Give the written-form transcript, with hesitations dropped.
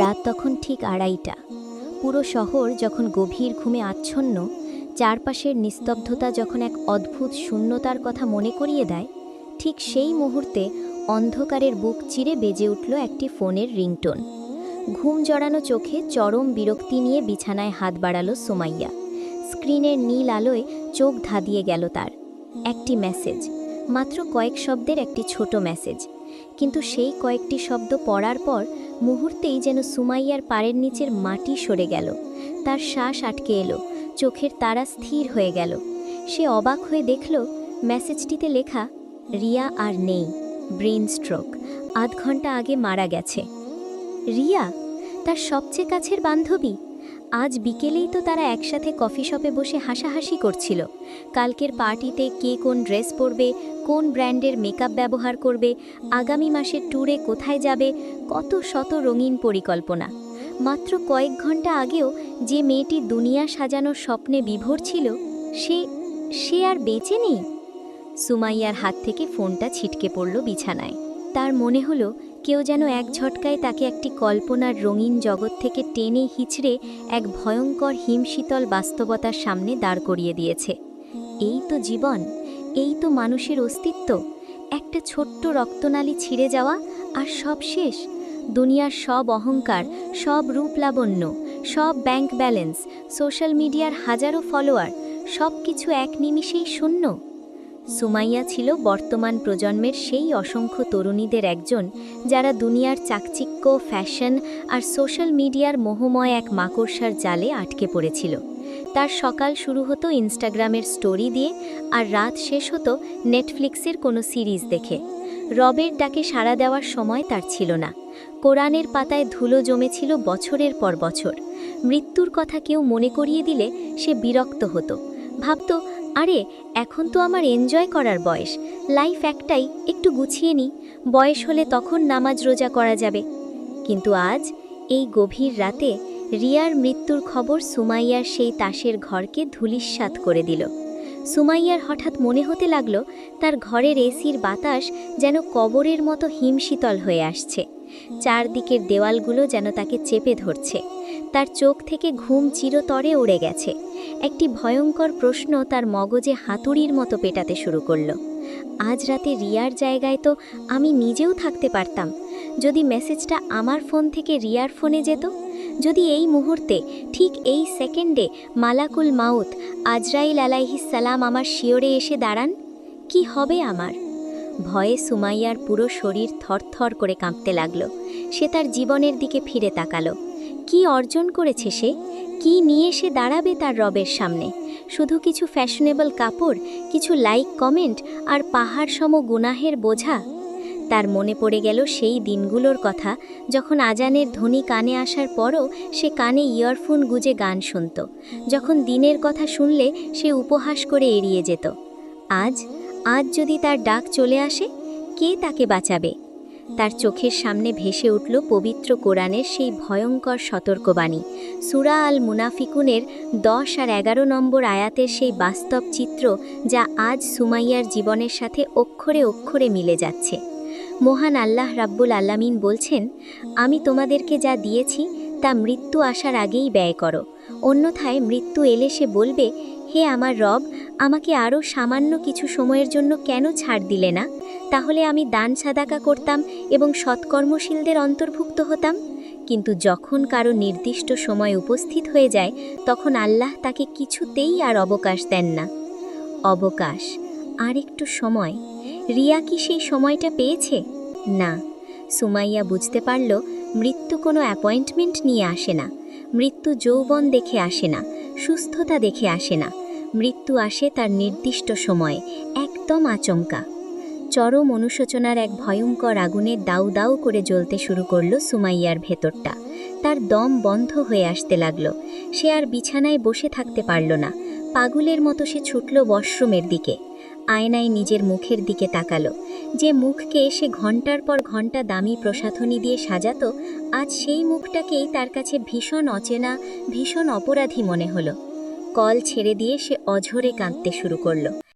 রাত তখন ঠিক 2:30। পুরো শহর যখন গভীর ঘুমে আচ্ছন্ন, চারপাশের নিস্তব্ধতা যখন এক অদ্ভুত শূন্যতার কথা মনে করিয়ে দেয়, ঠিক সেই মুহূর্তে অন্ধকারের বুক চিরে বেজে উঠল একটি ফোনের রিংটোন। ঘুম জড়ানো চোখে চরম বিরক্তি নিয়ে বিছানায় হাত বাড়ালো সুমাইয়া। স্ক্রিনের নীল আলোয় চোখ ধাঁধিয়ে গেল তার। একটি মেসেজ, মাত্র কয়েক শব্দের একটি ছোট মেসেজ, কিন্তু সেই কয়েকটি শব্দ পড়ার পর মুহূর্তেই যেন সুমাইয়ার পায়ের নিচের মাটি সরে গেল। তার শ্বাস আটকে এলো, চোখের তারা স্থির হয়ে গেল। সে অবাক হয়ে দেখল মেসেজটিতে লেখা, রিয়া আর নেই, ব্রেন স্ট্রোক, আধ ঘন্টা আগে মারা গেছে। রিয়া, তার সবচেয়ে কাছের বান্ধবী। আজ বিকেলেই তো তারা একসাথে কফি শপে বসে হাসাহাসি করছিল। কালকের পার্টিতে কে কোন ড্রেস পরবে, কোন ব্র্যান্ডের মেকআপ ব্যবহার করবে, আগামী মাসের ট্যুরে কোথায় যাবে, কত শত রঙিন পরিকল্পনা। মাত্র কয়েক ঘন্টা আগেও যে মেয়েটি দুনিয়া সাজানোর স্বপ্নে বিভোর ছিল, সে আর বেঁচে নেই। সুমাইয়ার হাত থেকে ফোনটা ছিটকে পড়ল বিছানায়। তার মনে হলো কেউ যেন এক ঝটকায় তাকে একটি কল্পনার রঙিন জগৎ থেকে টেনে হিচড়ে এক ভয়ঙ্কর হিমশীতল বাস্তবতার সামনে দাঁড় করিয়ে দিয়েছে। এই তো জীবন, এই তো মানুষের অস্তিত্ব। একটা ছোট্ট রক্তনালী ছিঁড়ে যাওয়া আর সব শেষ। দুনিয়ার সব অহংকার, সব রূপলাবণ্য, সব ব্যাংক ব্যালেন্স, সোশ্যাল মিডিয়ার হাজারো ফলোয়ার, সব কিছু এক নিমিষেই শূন্য। সুমাইয়া ছিল বর্তমান প্রজন্মের সেই অসংখ্য তরুণীদের একজন, যারা দুনিয়ার চাকচিক্য, ফ্যাশন আর সোশ্যাল মিডিয়ার মোহময় এক মাকড়সার জালে আটকে পড়েছিল। তার সকাল শুরু হতো ইনস্টাগ্রামের স্টোরি দিয়ে, আর রাত শেষ হতো নেটফ্লিক্সের কোনো সিরিজ দেখে। রবের ডাকে সাড়া দেওয়ার সময় তার ছিল না। কোরআনের পাতায় ধুলো জমেছিল বছরের পর বছর। মৃত্যুর কথা কেউ মনে করিয়ে দিলে সে বিরক্ত হতো, ভাবত, আরে এখন তো আমার এনজয় করার বয়স, লাইফ একটাই, একটু গুছিয়ে নিই, বয়স হলে তখন নামাজ রোজা করা যাবে। কিন্তু আজ এই গভীর রাতে রিয়ার মৃত্যুর খবর সুমাইয়ার সেই তাসের ঘরকে ধূলিসাৎ করে দিল। সুমাইয়ার হঠাৎ মনে হতে লাগলো তার ঘরের এসির বাতাস যেন কবরের মতো হিমশীতল হয়ে আসছে। চারদিকের দেওয়ালগুলো যেন তাকে চেপে ধরছে। তার চোখ থেকে ঘুম চিরতরে উড়ে গেছে। একটি ভয়ঙ্কর প্রশ্ন তার মগজে হাতুড়ির মতো পেটাতে শুরু করলো। আজ রাতে রিয়ার জায়গায় তো আমি নিজেও থাকতে পারতাম। যদি মেসেজটা আমার ফোন থেকে রিয়ার ফোনে যেত, যদি এই মুহূর্তে, ঠিক এই সেকেন্ডে মালাকুল মাউত আজরাইল আলাইহিস সালাম আমার শিয়রে এসে দাঁড়ান, কি হবে আমার? ভয়ে সুমাইয়ার পুরো শরীর থরথর করে কাঁপতে লাগলো। সে তার জীবনের দিকে ফিরে তাকালো। কি অর্জন করেছে সে? কি নিয়ে সে দাঁড়াবে তার রবের সামনে? শুধু কিছু ফ্যাশনেবল কাপড়, কিছু লাইক কমেন্ট আর পাহাড় সম গুনাহের বোঝা? তার মনে পড়ে গেল সেই দিনগুলোর কথা, যখন আজানের ধ্বনি কানে আসার পরও সে কানে ইয়ারফোন গুজে গান শুনত, যখন দিনের কথা শুনলে সে উপহাস করে এড়িয়ে যেত। আজ যদি তার ডাক চলে আসে, কে তাকে বাঁচাবে? তার চোখের সামনে ভেসে উঠল পবিত্র কোরআনের সেই ভয়ঙ্কর সতর্কবাণী, সূরা আল মুনাফিকুনের 10 আর 11 নম্বর আয়াতের সেই বাস্তব চিত্র, যা আজ সুমাইয়ার জীবনের সাথে অক্ষরে অক্ষরে মিলে যাচ্ছে। মহান আল্লাহ রাব্বুল আলামিন বলছেন, আমি তোমাদেরকে যা দিয়েছি তা মৃত্যু আসার আগেই ব্যয় করো, অন্যথায় মৃত্যু এলে সে বলবে, হে আমার রব, আমাকে আরও সামান্য কিছু সময়ের জন্য কেন ছাড় দিলে না? তাহলে আমি দান সাদাকা করতাম এবং সৎকর্মশীলদের অন্তর্ভুক্ত হতাম। কিন্তু যখন কারো নির্দিষ্ট সময় উপস্থিত হয়ে যায়, তখন আল্লাহ তাকে কিছুতেই আর অবকাশ দেন না। অবকাশ, আর একটু সময়। রিয়া কি সেই সময়টা পেয়েছে? না। সুমাইয়া বুঝতে পারল, মৃত্যু কোনো অ্যাপয়েন্টমেন্ট নিয়ে আসে না। মৃত্যু যৌবন দেখে আসে না, সুস্থতা দেখে আসে না। মৃত্যু আসে তার নির্দিষ্ট সময়ে, একদম আচমকা। চরম অনুশোচনার এক ভয়ঙ্কর আগুনের দাউ দাউ করে জ্বলতে শুরু করলো সুমাইয়ার ভেতরটা। তার দম বন্ধ হয়ে আসতে লাগলো। সে আর বিছানায় বসে থাকতে পারল না। পাগলের মতো সে ছুটল ওয়াশরুমের দিকে। আয়নায় নিজের মুখের দিকে তাকালো। যে মুখকে সে ঘন্টার পর ঘন্টা দামি প্রসাধনী দিয়ে সাজাতো, আজ সেই মুখটাকেই তার কাছে ভীষণ অচেনা, ভীষণ অপরাধী মনে হলো। কল ছেড়ে দিয়ে সে অঝরে কাঁদতে শুরু করলো।